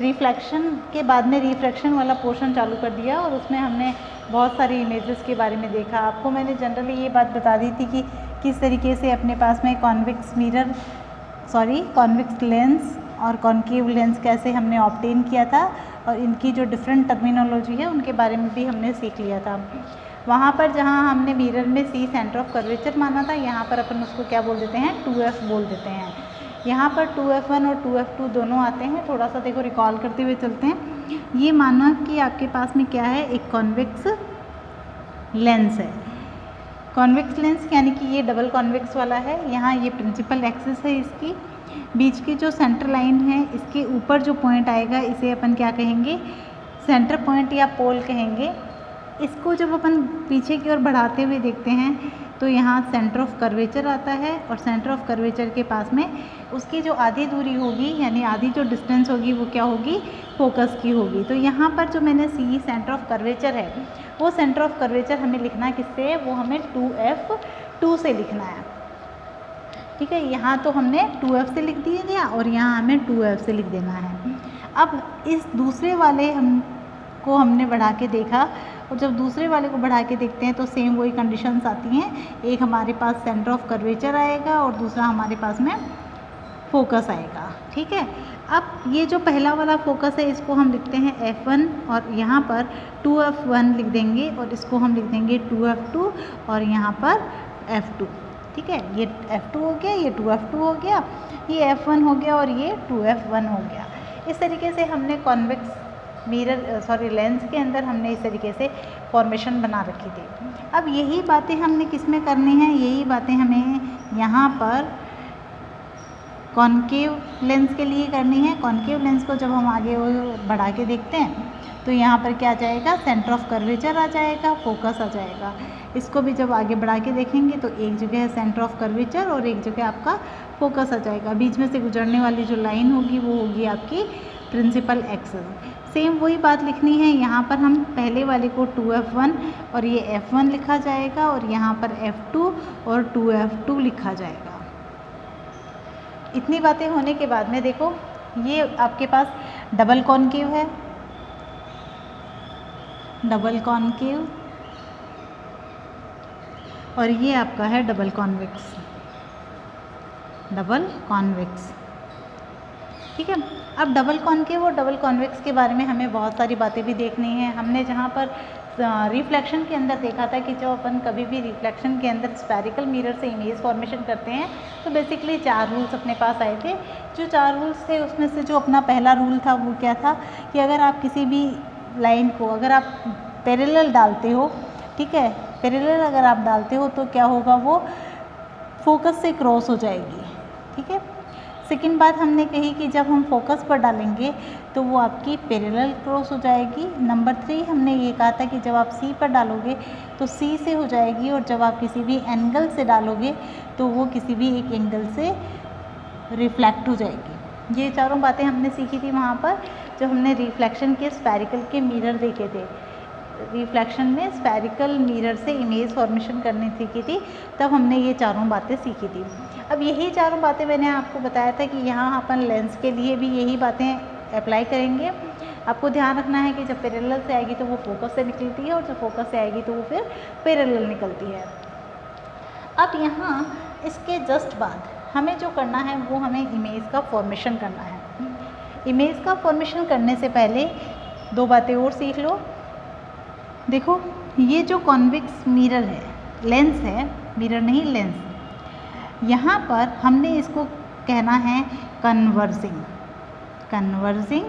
Reflection के बाद में रिफ्रैक्शन वाला पोर्शन चालू कर दिया और उसमें हमने बहुत सारी इमेजेस के बारे में देखा। आपको मैंने जनरली ये बात बता दी थी कि किस तरीके से अपने पास में कॉन्वेक्स लेंस और कॉन्केव लेंस कैसे हमने ऑब्टेन किया था, और इनकी जो डिफरेंट टर्मिनोलॉजी है उनके बारे में भी हमने सीख लिया था। वहाँ पर जहाँ हमने मिरर में सी सेंटर ऑफ कर्वेचर माना था, यहाँ पर अपन उसको क्या बोल देते हैं, 2F बोल देते हैं। यहाँ पर 2F1 और 2F2 दोनों आते हैं। थोड़ा सा देखो रिकॉल करते हुए चलते हैं। ये माना कि आपके पास में क्या है, एक कॉन्वेक्स लेंस है। कॉन्वेक्स लेंस यानी कि ये डबल कॉन्वेक्स वाला है। यहाँ ये प्रिंसिपल एक्सिस है, इसकी बीच की जो सेंटर लाइन है, इसके ऊपर जो पॉइंट आएगा इसे अपन क्या कहेंगे, सेंटर पॉइंट या पोल कहेंगे। इसको जब अपन पीछे की ओर बढ़ाते हुए देखते हैं तो यहाँ सेंटर ऑफ कर्वेचर आता है, और सेंटर ऑफ कर्वेचर के पास में उसकी जो आधी दूरी होगी यानी आधी जो डिस्टेंस होगी वो क्या होगी, फोकस की होगी। तो यहाँ पर जो मैंने सी सेंटर ऑफ कर्वेचर है, वो सेंटर ऑफ कर्वेचर हमें लिखना किससे है, वो हमें 2F2 से लिखना है। ठीक है, यहाँ तो हमने 2F से लिख दिया और यहाँ हमें 2F से लिख देना है। अब इस दूसरे वाले हमने बढ़ा के देखा, और जब दूसरे वाले को बढ़ा के देखते हैं तो सेम वही कंडीशंस आती हैं। एक हमारे पास सेंटर ऑफ कर्वेचर आएगा और दूसरा हमारे पास में फोकस आएगा। ठीक है, अब ये जो पहला वाला फोकस है इसको हम लिखते हैं F1 और यहाँ पर 2F1 लिख देंगे, और इसको हम लिख देंगे 2F2 और यहाँ पर F2। ठीक है, ये F2 हो गया, ये 2F2 हो गया, ये F1 हो गया और ये 2F1 हो गया। इस तरीके से हमने कॉन्वेक्स लेंस के अंदर हमने इस तरीके से फॉर्मेशन बना रखी थी। अब यही बातें हमने किस में करनी है, यही बातें हमें यहाँ पर कॉन्केव लेंस के लिए करनी है। कॉन्केव लेंस को जब हम आगे बढ़ा के देखते हैं तो यहाँ पर क्या आ जाएगा, सेंटर ऑफ कर्वेचर आ जाएगा, फोकस आ जाएगा। इसको भी जब आगे बढ़ा के देखेंगे तो एक जगह है सेंटर ऑफ कर्वेचर और एक जगह आपका फोकस आ जाएगा। बीच में से गुजरने वाली जो लाइन होगी वो होगी आपकी प्रिंसिपल एक्सिस। सेम वही बात लिखनी है, यहाँ पर हम पहले वाले को 2F1 और ये F1 लिखा जाएगा, और यहाँ पर F2 और 2F2 लिखा जाएगा। इतनी बातें होने के बाद में देखो, ये आपके पास डबल कॉन्केव है, डबल कॉन्केव, और ये आपका है डबल कॉन्वेक्स, डबल कॉन्वेक्स। ठीक है, अब डबल कॉन्केव और डबल कॉन्वेक्स के बारे में हमें बहुत सारी बातें भी देखनी है। हमने जहाँ पर रिफ्लेक्शन के अंदर देखा था कि जब अपन कभी भी रिफ्लेक्शन के अंदर स्फेरिकल मिरर से इमेज फॉर्मेशन करते हैं तो बेसिकली 4 रूल्स अपने पास आए थे। जो 4 रूल्स थे उसमें से जो अपना पहला रूल था वो क्या था कि अगर आप किसी भी लाइन को अगर आप पैरेलल डालते हो, ठीक है, पैरेलल अगर आप डालते हो तो क्या होगा, वो फोकस से क्रॉस हो जाएगी। ठीक है, सेकेंड बात हमने कही कि जब हम फोकस पर डालेंगे तो वो आपकी पैरेलल क्रॉस हो जाएगी। नंबर 3 हमने ये कहा था कि जब आप सी पर डालोगे तो सी से हो जाएगी, और जब आप किसी भी एंगल से डालोगे तो वो किसी भी एक एंगल से रिफ्लेक्ट हो जाएगी। ये चारों बातें हमने सीखी थी वहाँ पर जब हमने रिफ्लेक्शन के स्फेरिकल के मिरर देखे थे। रिफ्लेक्शन में स्फेरिकल मिरर से इमेज फॉर्मेशन करनी सीखी थी, तब हमने ये चारों बातें सीखी थी। अब यही चारों बातें मैंने आपको बताया था कि यहाँ अपन लेंस के लिए भी यही बातें अप्लाई करेंगे। आपको ध्यान रखना है कि जब पैरेलल से आएगी तो वो फोकस से निकलती है, और जब फोकस से आएगी तो वो फिर पैरेलल निकलती है। अब यहाँ इसके जस्ट बाद हमें जो करना है वो हमें इमेज का फॉर्मेशन करना है। इमेज का फॉर्मेशन करने से पहले 2 बातें और सीख लो। देखो, ये जो कॉन्वेक्स मिरर है, लेंस है, मिरर नहीं लेंस, यहाँ पर हमने इसको कहना है कन्वर्जिंग, कन्वर्जिंग,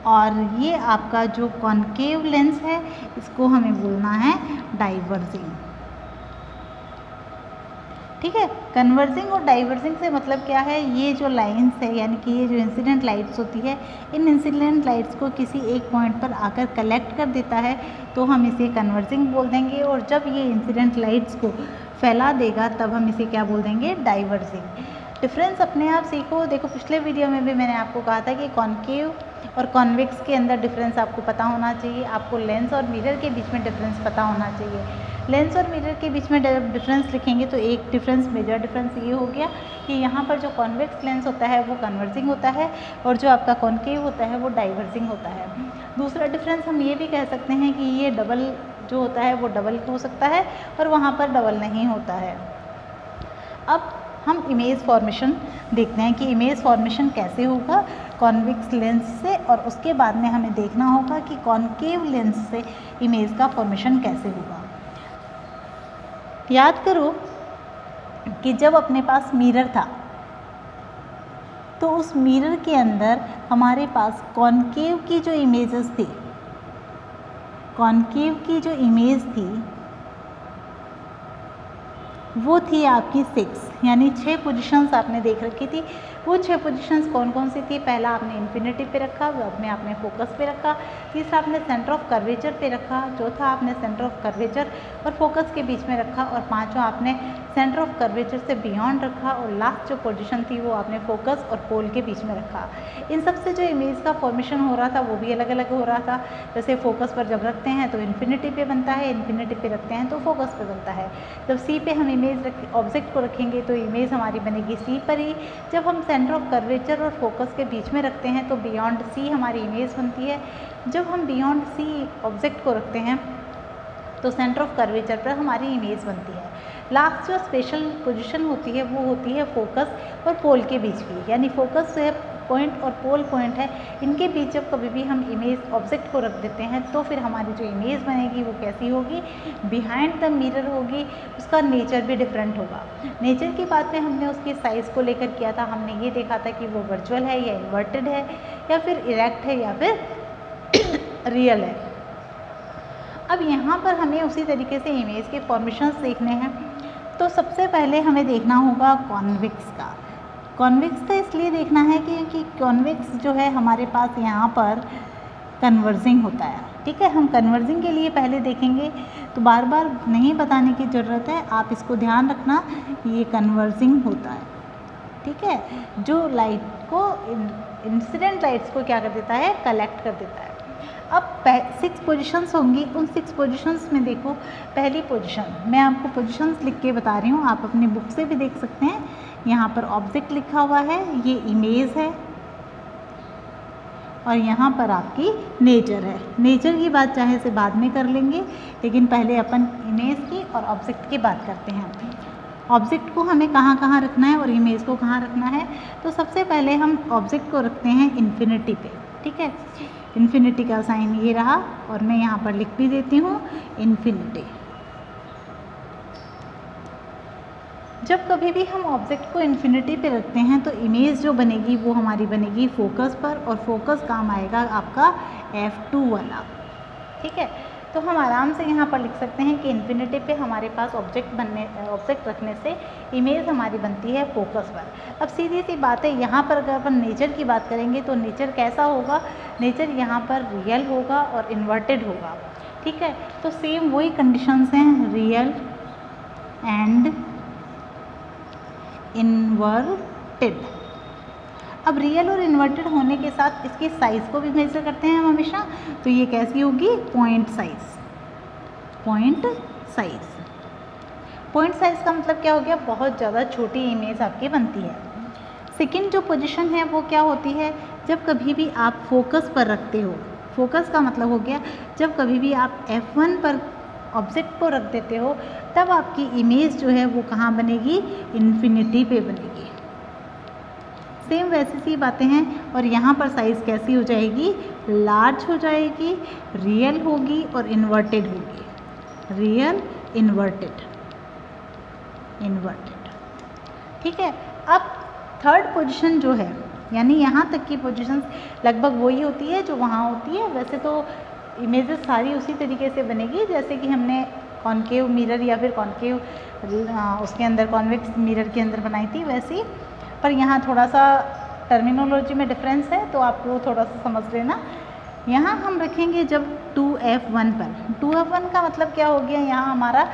और ये आपका जो कॉन्केव लेंस है इसको हमें बोलना है डाइवर्जिंग। ठीक है, कन्वर्जिंग और डाइवर्जिंग से मतलब क्या है, ये जो लाइंस है यानी कि ये जो इंसिडेंट लाइट्स होती है, इन इंसिडेंट लाइट्स को किसी एक पॉइंट पर आकर कलेक्ट कर देता है तो हम इसे कन्वर्जिंग बोल देंगे, और जब ये इंसिडेंट लाइट्स को फैला देगा तब हम इसे क्या बोल देंगे, डाइवर्जिंग। डिफरेंस अपने आप सीखो। देखो, पिछले वीडियो में भी मैंने आपको कहा था कि कॉन्केव और कॉन्वेक्स के अंदर डिफरेंस आपको पता होना चाहिए, आपको लेंस और मिरर के बीच में डिफरेंस पता होना चाहिए। लेंस और मिरर के बीच में डिफरेंस लिखेंगे तो एक डिफरेंस, मेजर डिफरेंस ये हो गया कि यहाँ पर जो कॉन्वेक्स लेंस होता है वो कन्वर्जिंग होता है और जो आपका कॉन्केव होता है वो डाइवर्जिंग होता है। दूसरा डिफरेंस हम ये भी कह सकते हैं कि ये डबल जो होता है वो डबल हो सकता है और वहाँ पर डबल नहीं होता है। अब हम इमेज फॉर्मेशन देखते हैं कि इमेज फॉर्मेशन कैसे होगा कॉन्वेक्स लेंस से, और उसके बाद में हमें देखना होगा कि कॉन्केव लेंस से इमेज का फॉर्मेशन कैसे होगा। याद करो कि जब अपने पास मिरर था तो उस मिरर के अंदर हमारे पास कॉन्केव की जो इमेजेस थी, कॉन्केव की जो इमेज थी वो थी आपकी 6, यानी 6 पोजीशंस आपने देख रखी थी। वो 6 पोजीशंस कौन कौन सी थी? पहला आपने इन्फिनिटी पे रखा, बाद में आपने फोकस पे रखा, तीसरा आपने सेंटर ऑफ कर्वेचर पे रखा, चौथा आपने सेंटर ऑफ कर्वेचर और फोकस के बीच में रखा, और पांचवा आपने सेंटर ऑफ कर्वेचर से बियॉन्ड रखा, और लास्ट जो पोजीशन थी वो आपने फोकस और पोल के बीच में रखा। इन सब से जो इमेज का फॉर्मेशन हो रहा था वो भी अलग अलग हो रहा था। जैसे फोकस पर जब रखते हैं तो इन्फिनिटी पे बनता है, इन्फिनिटी पे रखते हैं तो फोकस पे बनता है। जब सी पे हम ऑब्जेक्ट को रखेंगे तो इमेज हमारी बनेगी सी पर ही। जब हम सेंटर ऑफ कर्वेचर और फोकस के बीच में रखते हैं तो बियॉन्ड सी हमारी इमेज बनती है। जब हम बियॉन्ड सी ऑब्जेक्ट को रखते हैं तो सेंटर ऑफ कर्वेचर पर हमारी इमेज बनती है। लास्ट जो स्पेशल पोजीशन होती है वो होती है फोकस और पोल के बीच की, यानी फोकस से पॉइंट और पोल पॉइंट है, इनके बीच जब कभी भी हम इमेज ऑब्जेक्ट को रख देते हैं तो फिर हमारी जो इमेज बनेगी वो कैसी होगी? बिहाइंड द मिरर होगी। उसका नेचर भी डिफरेंट होगा। नेचर की बात में हमने उसकी साइज़ को लेकर किया था। हमने ये देखा था कि वो वर्चुअल है या इन्वर्टेड है या फिर इरेक्ट है या फिर रियल है। अब यहाँ पर हमें उसी तरीके से इमेज के फॉर्मेशंस देखने हैं। तो सबसे पहले हमें देखना होगा कॉन्वेक्स का। कॉन्वेक्स का इसलिए देखना है क्योंकि कॉन्वेक्स जो है हमारे पास यहाँ पर कन्वर्जिंग होता है। ठीक है, हम कन्वर्जिंग के लिए पहले देखेंगे तो बार बार नहीं बताने की ज़रूरत है, आप इसको ध्यान रखना, ये कन्वर्जिंग होता है। ठीक है, जो लाइट को इंसिडेंट लाइट्स को क्या कर देता है? कलेक्ट कर देता है। अब 6 पोजीशंस होंगी, उन 6 पोजीशंस में देखो, पहली पोजीशन मैं आपको पोजीशंस लिख के बता रही हूँ, आप अपनी बुक से भी देख सकते हैं। यहाँ पर ऑब्जेक्ट लिखा हुआ है, ये इमेज है, और यहाँ पर आपकी नेचर है। नेचर की बात चाहे से बाद में कर लेंगे, लेकिन पहले अपन इमेज की और ऑब्जेक्ट की बात करते हैं। ऑब्जेक्ट को हमें कहाँ कहाँ रखना है और इमेज को कहाँ रखना है? तो सबसे पहले हम ऑब्जेक्ट को रखते हैं इन्फिनिटी पे। ठीक है, इन्फिनिटी का साइन ये रहा, और मैं यहाँ पर लिख भी देती हूँ इन्फिनिटी। जब कभी भी हम ऑब्जेक्ट को इन्फिनिटी पे रखते हैं तो इमेज जो बनेगी वो हमारी बनेगी फोकस पर, और फोकस काम आएगा आपका F2 वाला। ठीक है, तो हम आराम से यहाँ पर लिख सकते हैं कि इन्फिनिटी पे हमारे पास ऑब्जेक्ट रखने से इमेज हमारी बनती है फोकस पर। अब सीधी सी बात है, यहाँ पर अगर अपन नेचर की बात करेंगे तो नेचर कैसा होगा? नेचर यहाँ पर रियल होगा और इन्वर्टेड होगा। ठीक है, तो सेम वही कंडीशंस हैं, रियल एंड इन्वर्टेड। अब रियल और इन्वर्टेड होने के साथ इसकी साइज़ को भी मेजर करते हैं हम हमेशा, तो ये कैसी होगी? Point size. Point size, point size का मतलब क्या हो गया? बहुत ज़्यादा छोटी इमेज आपकी बनती है। सेकंड जो पोजीशन है वो क्या होती है? जब कभी भी आप फोकस पर रखते हो, फोकस का मतलब हो गया जब कभी भी आप F1 पर ऑब्जेक्ट को रख देते हो तब आपकी इमेज जो है वो कहाँ बनेगी? इन्फिनिटी पे बनेगी। सेम वैसी सी बातें हैं, और यहाँ पर साइज़ कैसी हो जाएगी? लार्ज हो जाएगी, रियल होगी और इन्वर्टेड होगी। Real, inverted, inverted. ठीक है, अब थर्ड पोजीशन जो है, यानी यहाँ तक की पोजीशंस लगभग वही होती है जो वहाँ होती है। वैसे तो इमेजेस सारी उसी तरीके से बनेगी जैसे कि हमने कॉन्केव मिरर या फिर कॉन्केव उसके अंदर कॉन्वेक्स मिरर के अंदर बनाई थी वैसी, पर यहाँ थोड़ा सा टर्मिनोलॉजी में डिफरेंस है तो आप लोग थोड़ा सा समझ लेना। यहाँ हम रखेंगे जब 2F1 पर। 2F1 का मतलब क्या हो गया? यहाँ हमारा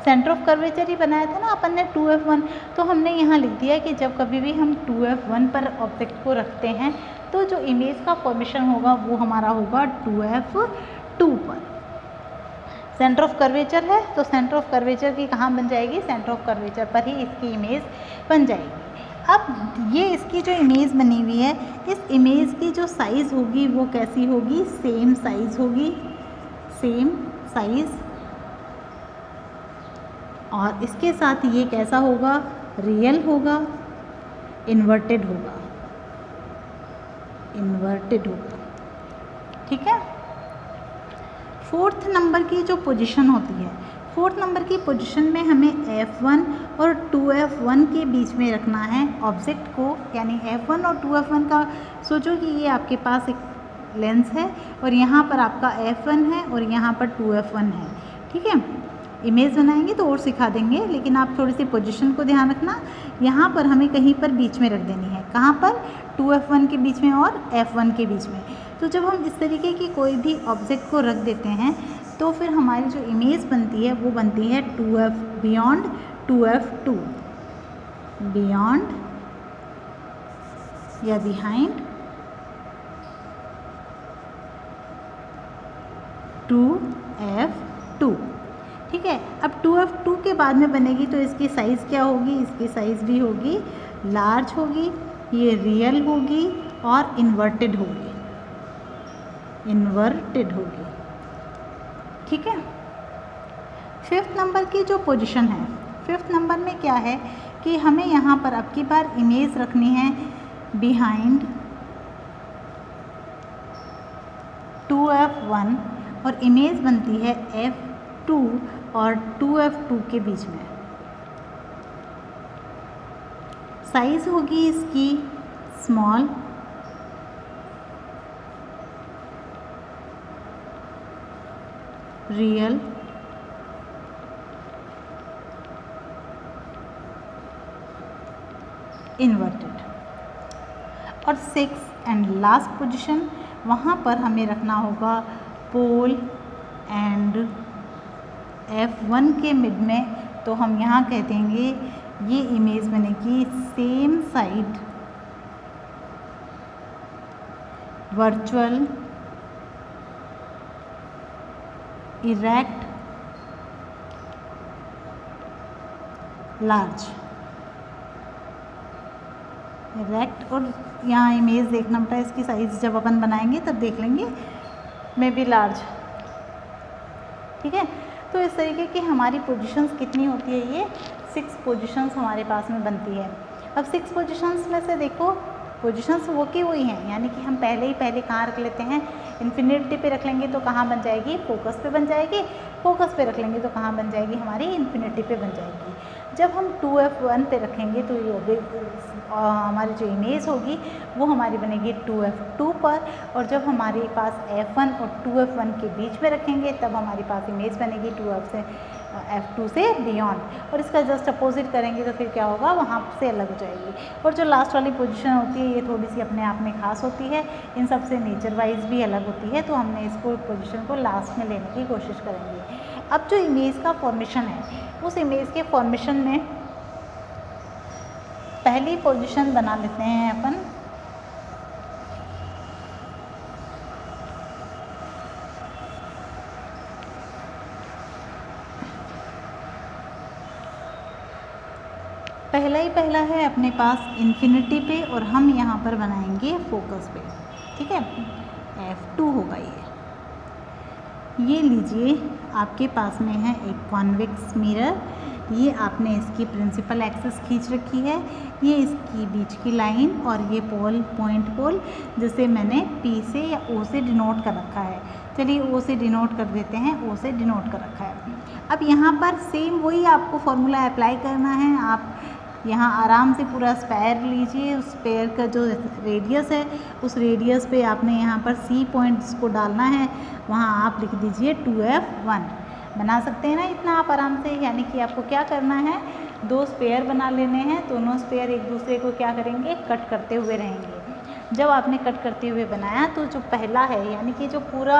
सेंटर ऑफ कर्वेचर ही बनाया था ना अपन ने 2F1, तो हमने यहाँ लिख दिया कि जब कभी भी हम 2F1 पर ऑब्जेक्ट को रखते हैं तो जो इमेज का फॉर्मेशन होगा वो हमारा होगा 2F2 पर। सेंटर ऑफ कर्वेचर है तो सेंटर ऑफ कर्वेचर की कहाँ बन जाएगी, सेंटर ऑफ कर्वेचर पर ही इसकी इमेज बन जाएगी। अब ये इसकी जो इमेज बनी हुई है, इस इमेज की जो साइज़ होगी वो कैसी होगी, सेम साइज़ होगी, सेम साइज़। और इसके साथ ये कैसा होगा, रियल होगा, इन्वर्टेड होगा, इन्वर्टेड होगा, ठीक है। फोर्थ नंबर की जो पोजीशन होती है, फोर्थ नंबर की पोजीशन में हमें F1 और 2F1 के बीच में रखना है ऑब्जेक्ट को, यानी F1 और 2F1 का सोचो कि ये आपके पास एक लेंस है और यहाँ पर आपका F1 है और यहाँ पर 2F1 है, ठीक है। इमेज बनाएंगे तो और सिखा देंगे, लेकिन आप थोड़ी सी पोजीशन को ध्यान रखना। यहाँ पर हमें कहीं पर बीच में रख देनी है, कहाँ पर, 2F1 के बीच में और F1 के बीच में। तो जब हम इस तरीके की कोई भी ऑब्जेक्ट को रख देते हैं तो फिर हमारी जो इमेज बनती है वो बनती है 2F बियॉन्ड 2F2, बियॉन्ड या बिहाइंड 2F2, ठीक है। अब 2F2 के बाद में बनेगी तो इसकी साइज़ क्या होगी, इसकी साइज़ भी होगी लार्ज होगी, ये रियल होगी और इन्वर्टेड होगी, इन्वर्टेड होगी, ठीक है। फिफ्थ नंबर की जो पोजीशन है, फिफ्थ नंबर में क्या है कि हमें यहाँ पर अब की बार इमेज रखनी है बिहाइंड 2F1 और इमेज बनती है F2 और 2F2 के बीच में। साइज होगी इसकी स्मॉल, रियल, इन्वर्टेड। और सिक्स एंड लास्ट पोजीशन, वहाँ पर हमें रखना होगा पोल एंड F1 के मिड में, तो हम यहाँ कह देंगे ये इमेज बनेगी same side virtual erect large, erect. और यहाँ इमेज देखना पड़ता है, इसकी साइज़ जब अपन बनाएंगे तब देख लेंगे, मे बी लार्ज, ठीक है। तो इस तरीके की हमारी पोजीशंस कितनी होती है, ये 6 पोजीशंस हमारे पास में बनती है। अब 6 पोजीशंस में से देखो पोजीशंस वो की वही हैं, यानी कि हम पहले कहाँ रख लेते हैं, इन्फिनिटी पे रख लेंगे तो कहाँ बन जाएगी, फोकस पे बन जाएगी, फोकस पे रख लेंगे तो कहाँ बन जाएगी, हमारी इन्फिनिटी पे बन जाएगी। जब हम 2F1 पे रखेंगे तो ये हमारी जो इमेज होगी वो हमारी बनेगी 2F2 पर, और जब हमारे पास F1 और 2F1 के बीच में रखेंगे तब हमारे पास इमेज बनेगी 2F2 से बियॉन्ड, और इसका जस्ट अपोजिट करेंगे तो फिर क्या होगा, वहाँ से अलग हो जाएगी। और जो लास्ट वाली पोजीशन होती है ये थोड़ी सी अपने आप में खास होती है, इन सब से नेचर वाइज भी अलग होती है, तो हमने इसको पोजीशन को लास्ट में लेने की कोशिश करेंगे। अब जो इमेज का फॉर्मेशन है, उस इमेज के फॉर्मेशन में पहली पोजीशन बना लेते हैं अपन पहला है अपने पास इन्फिनिटी पे, और हम यहाँ पर बनाएंगे फोकस पे, ठीक है। F2 होगा ये लीजिए आपके पास में है एक कॉन्वेक्स मिरर, ये आपने इसकी प्रिंसिपल एक्सिस खींच रखी है, ये इसकी बीच की लाइन और ये पोल, पॉइंट पोल जिसे मैंने P से या O से डिनोट कर रखा है। चलिए O से डिनोट कर देते हैं, O से डिनोट कर रखा है। अब यहाँ पर सेम वही आपको फॉर्मूला अप्लाई करना है। आप यहाँ आराम से पूरा स्पेयर लीजिए, उस स्पेयर का जो रेडियस है उस रेडियस पे आपने यहाँ पर C पॉइंट्स को डालना है, वहाँ आप लिख दीजिए 2F1। बना सकते हैं ना इतना आप आराम से, यानी कि आपको क्या करना है, 2 स्पेयर बना लेने हैं, दोनों स्पेयर एक दूसरे को क्या करेंगे, कट करते हुए रहेंगे। जब आपने कट करते हुए बनाया तो जो पहला है यानी कि जो पूरा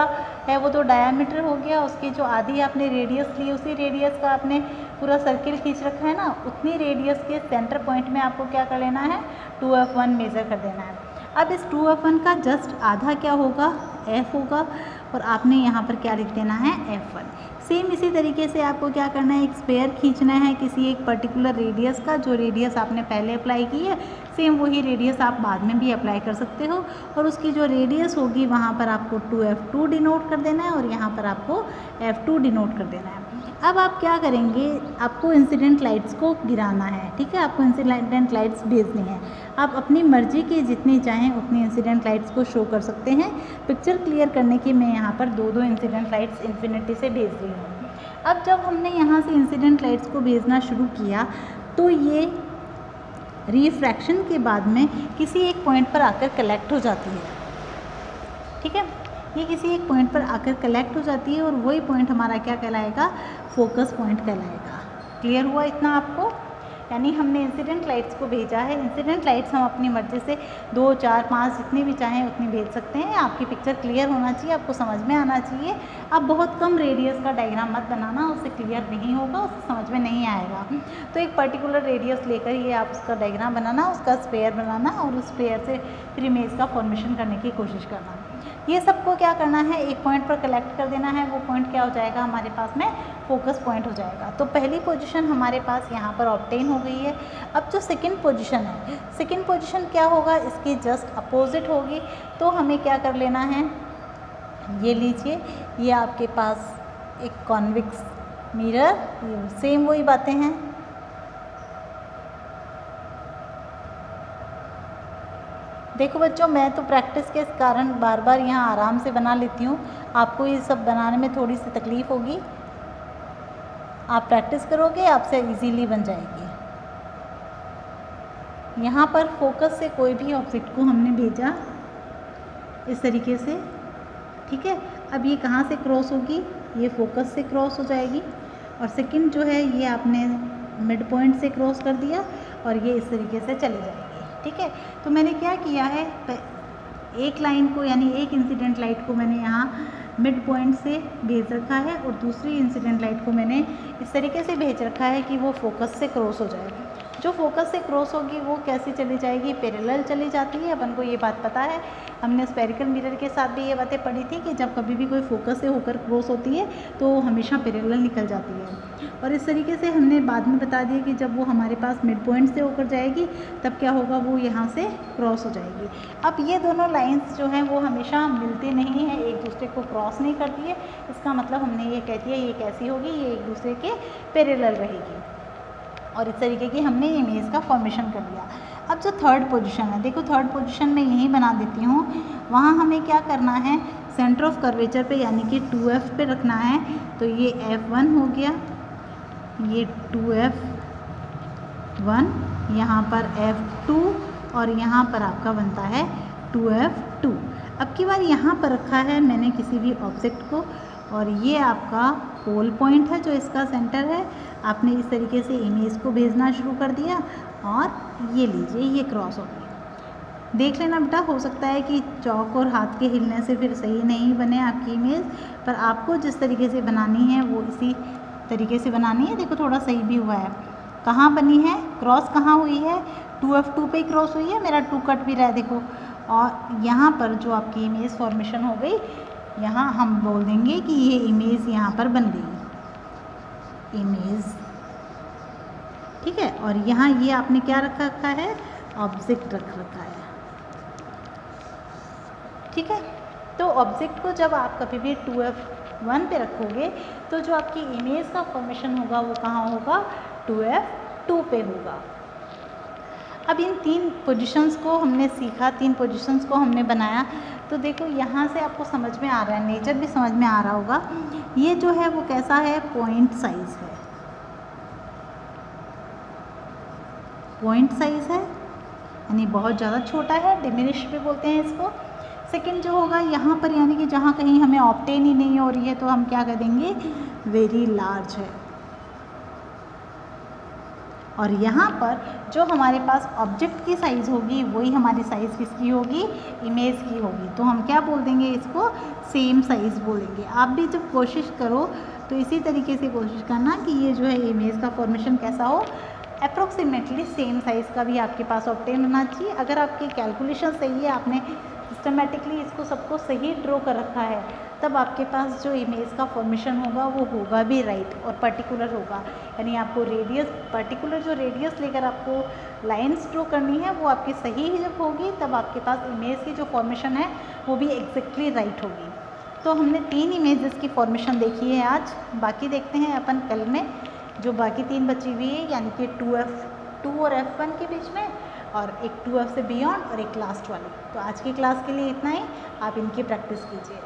है वो तो डायामीटर हो गया, उसकी जो आधी आपने रेडियस ली उसी रेडियस का आपने पूरा सर्किल खींच रखा है ना, उतनी रेडियस के सेंटर पॉइंट में आपको क्या कर लेना है, 2F1 मेज़र कर देना है। अब इस 2f1 का जस्ट आधा क्या होगा, f होगा, और आपने यहाँ पर क्या लिख देना है, f1। सेम इसी तरीके से आपको क्या करना है, एक स्पेयर खींचना है किसी एक पर्टिकुलर रेडियस का, जो रेडियस आपने पहले अप्लाई की है सेम वही रेडियस आप बाद में भी अप्लाई कर सकते हो, और उसकी जो रेडियस होगी वहाँ पर आपको 2f2 डिनोट कर देना है और यहाँ पर आपको f2 डिनोट कर देना है। अब आप क्या करेंगे, आपको इंसिडेंट लाइट्स को गिराना है, ठीक है, आपको इंसिडेंट लाइट्स भेजनी है। आप अपनी मर्जी की जितनी चाहें उतनी इंसिडेंट लाइट्स को शो कर सकते हैं। पिक्चर क्लियर करने की मैं यहाँ पर 2-2 इंसिडेंट लाइट्स इन्फिनिटी से भेज रही हूँ। अब जब हमने यहाँ से इंसिडेंट लाइट्स को भेजना शुरू किया तो ये रिफ्रैक्शन के बाद में किसी एक पॉइंट पर आकर कलेक्ट हो जाती है, ठीक है, ये किसी एक पॉइंट पर आकर कलेक्ट हो जाती है और वही पॉइंट हमारा क्या कहलाएगा, फोकस पॉइंट कहलाएगा। क्लियर हुआ इतना आपको? यानी हमने इंसिडेंट लाइट्स को भेजा है। इंसिडेंट लाइट्स हम अपनी मर्जी से 2, 4, 5 जितनी भी चाहें उतनी भेज सकते हैं। आपकी पिक्चर क्लियर होना चाहिए, आपको समझ में आना चाहिए। आप बहुत कम रेडियस का डायग्राम मत बनाना, उससे क्लियर नहीं होगा, उससे समझ में नहीं आएगा। तो एक पर्टिकुलर रेडियस लेकर ये आप उसका डायग्राम बनाना, उसका स्पेयर बनाना और उस स्पेयर से फिर इमेज का फॉर्मेशन करने की कोशिश करना। ये सबको क्या करना है, एक पॉइंट पर कलेक्ट कर देना है। वो पॉइंट क्या हो जाएगा, हमारे पास में फोकस पॉइंट हो जाएगा। तो पहली पोजीशन हमारे पास यहाँ पर ऑब्टेन हो गई है। अब जो सेकंड पोजीशन है, सेकंड पोजीशन क्या होगा, इसकी जस्ट अपोजिट होगी। तो हमें क्या कर लेना है, ये लीजिए, ये आपके पास एक कॉन्वेक्स मिरर, सेम वही बातें हैं। देखो बच्चों, मैं तो प्रैक्टिस के कारण बार बार यहाँ आराम से बना लेती हूँ, आपको ये सब बनाने में थोड़ी सी तकलीफ़ होगी। आप प्रैक्टिस करोगे आपसे इजीली बन जाएगी। यहाँ पर फोकस से कोई भी ऑब्जेक्ट को हमने भेजा इस तरीके से, ठीक है। अब ये कहाँ से क्रॉस होगी, ये फोकस से क्रॉस हो जाएगी, और सेकंड जो है ये आपने मिड पॉइंट से क्रॉस कर दिया और ये इस तरीके से चली जाएगी, ठीक है। तो मैंने क्या किया है, एक लाइन को यानी एक इंसिडेंट लाइट को मैंने यहाँ मिड पॉइंट से भेज रखा है और दूसरी इंसिडेंट लाइट को मैंने इस तरीके से भेज रखा है कि वो फोकस से क्रॉस हो जाए। जो फोकस से क्रॉस होगी वो कैसे चली जाएगी, पैरेलल चली जाती है। अपन को ये बात पता है, हमने स्फेरिकल मिरर के साथ भी ये बातें पढ़ी थी कि जब कभी भी कोई फोकस से होकर क्रॉस होती है तो वो हमेशा पैरेलल निकल जाती है। और इस तरीके से हमने बाद में बता दिया कि जब वो हमारे पास मिड पॉइंट से होकर जाएगी तब क्या होगा, वो यहाँ से क्रॉस हो जाएगी। अब ये दोनों लाइन्स जो हैं वो हमेशा मिलते नहीं हैं, एक दूसरे को क्रॉस नहीं करती है। इसका मतलब हमने ये कह दिया ये कैसी होगी, ये एक दूसरे के पैरेलल रहेगी। और इस तरीके की हमने इमेज का फॉर्मेशन कर लिया। अब जो थर्ड पोजीशन है, देखो थर्ड पोजीशन में यही बना देती हूँ। वहाँ हमें क्या करना है, सेंटर ऑफ कर्वेचर पे यानी कि 2f पे रखना है। तो ये f1 हो गया, ये 2f1, यहाँ पर f2 और यहाँ पर आपका बनता है 2f2। अब की बार यहाँ पर रखा है मैंने किसी भी ऑब्जेक्ट को, और ये आपका पोल पॉइंट है जो इसका सेंटर है। आपने इस तरीके से इमेज को भेजना शुरू कर दिया और ये लीजिए ये क्रॉस हो गई। देख लेना बेटा, हो सकता है कि चौक और हाथ के हिलने से फिर सही नहीं बने आपकी इमेज, पर आपको जिस तरीके से बनानी है वो इसी तरीके से बनानी है। देखो थोड़ा सही भी हुआ है। कहाँ बनी है, क्रॉस कहाँ हुई है, 2f2 पे क्रॉस हुई है, मेरा 2 कट भी रहा है देखो। और यहाँ पर जो आपकी इमेज फॉर्मेशन हो गई, यहाँ हम बोल देंगे कि ये इमेज यहाँ पर बन गई, इमेज, ठीक है। और यहाँ ये आपने क्या रखा है, ऑब्जेक्ट रखा है, ठीक है। तो ऑब्जेक्ट को जब आप कभी भी 2f1 पे रखोगे तो जो आपकी इमेज का फॉर्मेशन होगा वो कहाँ होगा, 2f2 पे होगा। अब इन 3 पोजीशंस को हमने सीखा, 3 पोजीशंस को हमने बनाया। तो देखो यहाँ से आपको समझ में आ रहा है, नेचर भी समझ में आ रहा होगा। ये जो है वो कैसा है, पॉइंट साइज है, पॉइंट साइज है, यानी बहुत ज़्यादा छोटा है, डिमिनिश भी बोलते हैं इसको। सेकंड जो होगा यहाँ पर, यानी कि जहाँ कहीं हमें ऑब्टेन ही नहीं हो रही है तो हम क्या कर देंगे, वेरी लार्ज है। और यहाँ पर जो हमारे पास ऑब्जेक्ट की साइज़ होगी वही हमारी साइज़ किसकी होगी, इमेज की होगी। तो हम क्या बोल देंगे, इसको सेम साइज़ बोलेंगे। आप भी जब कोशिश करो तो इसी तरीके से कोशिश करना कि ये जो है इमेज का फॉर्मेशन कैसा हो, अप्रोक्सीमेटली सेम साइज़ का भी आपके पास ऑब्टेन होना चाहिए। अगर आपकी कैलकुलेशन सही है, आपने सिस्टमेटिकली इसको सबको सही ड्रॉ कर रखा है, तब आपके पास जो इमेज का फॉर्मेशन होगा वो होगा भी राइट और पर्टिकुलर होगा। यानी आपको रेडियस, पर्टिकुलर जो रेडियस लेकर आपको लाइंस ड्रॉ करनी है वो आपकी सही ही जब होगी, तब आपके पास इमेज की जो फॉर्मेशन है वो भी एग्जैक्टली राइट होगी। तो हमने 3 इमेजेस की फॉर्मेशन देखी है आज, बाकी देखते हैं अपन कल में जो बाकी 3 बची हुई है, यानी कि 2 और F1 के बीच में, और एक 2F से बियॉन्ड और एक लास्ट वाली। तो आज की क्लास के लिए इतना ही, आप इनकी प्रैक्टिस कीजिए।